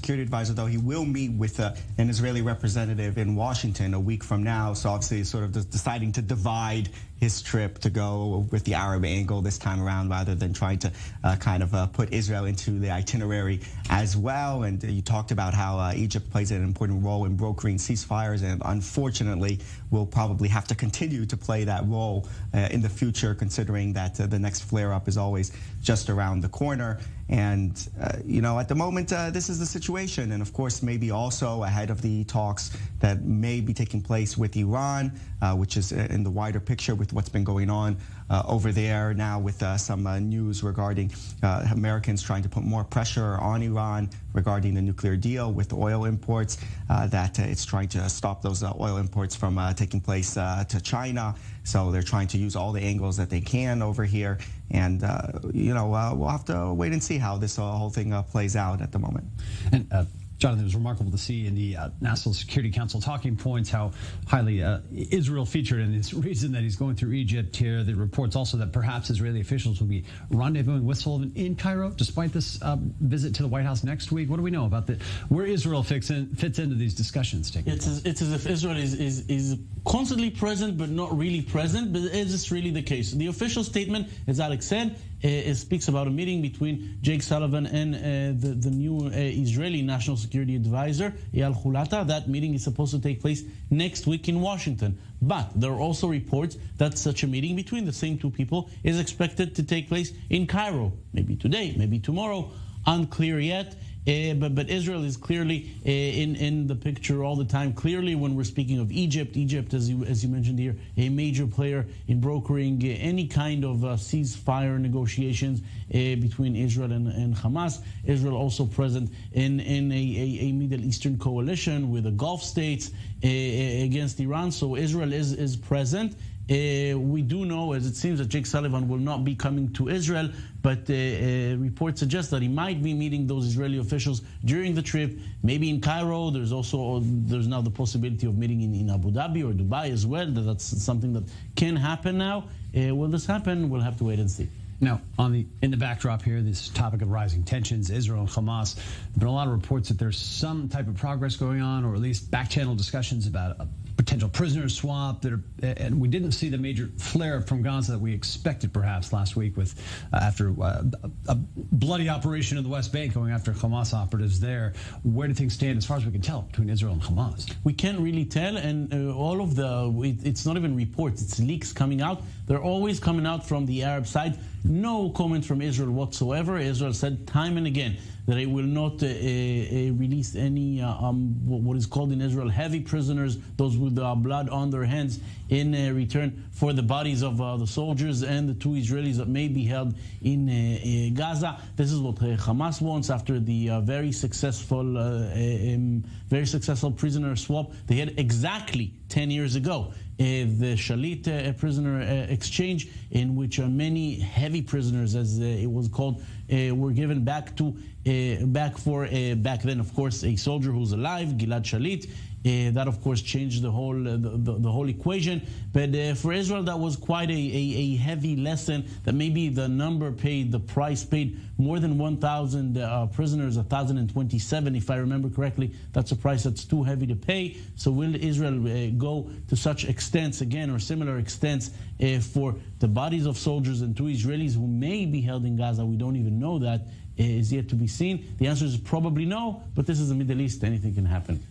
security advisor, though, he will meet with an Israeli representative in Washington a week from now. So obviously sort of deciding to divide his trip to go with the Arab angle this time around rather than trying to kind of put Israel into the itinerary as well. And you talked about how Egypt plays an important role in brokering ceasefires, and unfortunately will probably have to continue to play that role in the future, considering that the next flare-up is always just around the corner. And, you know, at the moment, this is the situation. And, of course, maybe also ahead of the talks that may be taking place with Iran, which is in the wider picture with what's been going on over there now with some news regarding Americans trying to put more pressure on Iran regarding the nuclear deal with oil imports, that it's trying to stop those oil imports from taking place to China. So they're trying to use all the angles that they can over here. And, you know, we'll have to wait and see how this whole thing plays out at the moment. And Jonathan, it was remarkable to see in the National Security Council talking points how highly Israel featured, and it's reason that he's going through Egypt here. The reports also that perhaps Israeli officials will be rendezvousing with Sullivan in Cairo, despite this visit to the White House next week. What do we know about where Israel fits into these discussions taking place? It's as if Israel is constantly present, but not really present. But is this really the case? The official statement, as Alec said, it speaks about a meeting between Jake Sullivan and the new Israeli National Security Advisor, Eyal Hulata. That meeting is supposed to take place next week in Washington. But there are also reports that such a meeting between the same two people is expected to take place in Cairo. Maybe today, maybe tomorrow. Unclear yet. But Israel is clearly in the picture all the time. Clearly, when we're speaking of Egypt, as you mentioned here, a major player in brokering any kind of ceasefire negotiations between Israel and Hamas. Israel also present in a Middle Eastern coalition with the Gulf states against Iran. So Israel is present. We do know, as it seems, that Jake Sullivan will not be coming to Israel, but reports suggest that he might be meeting those Israeli officials during the trip, maybe in Cairo. There's now the possibility of meeting in Abu Dhabi or Dubai as well. That's something that can happen now. Will this happen? We'll have to wait and see. Now, in the backdrop here, this topic of rising tensions, Israel and Hamas, there have been a lot of reports that there's some type of progress going on, or at least back-channel discussions about a potential prisoner swap. And we didn't see the major flare from Gaza that we expected perhaps last week with after a bloody operation in the West Bank going after Hamas operatives there. Where do things stand as far as we can tell between Israel and Hamas? We can't really tell, and all of it's not even reports, it's leaks coming out. They're always coming out from the Arab side. No comment from Israel whatsoever. Israel said time and again that it will not release any what is called in Israel heavy prisoners, those with blood on their hands, in return for the bodies of the soldiers and the two Israelis that may be held in Gaza. This is what Hamas wants after the very successful prisoner swap they had exactly 10 years ago. The Shalit prisoner exchange, in which many heavy prisoners, as it was called, were given back then, of course, a soldier who's alive, Gilad Shalit. That, of course, changed the whole equation. But for Israel, that was quite a heavy lesson, that maybe the price paid more than 1,000 prisoners, 1,027, if I remember correctly. That's a price that's too heavy to pay. So will Israel go to such extents again, or similar extents, for the bodies of soldiers and two Israelis who may be held in Gaza? We don't even know that. Is yet to be seen. The answer is probably no, but this is the Middle East. Anything can happen.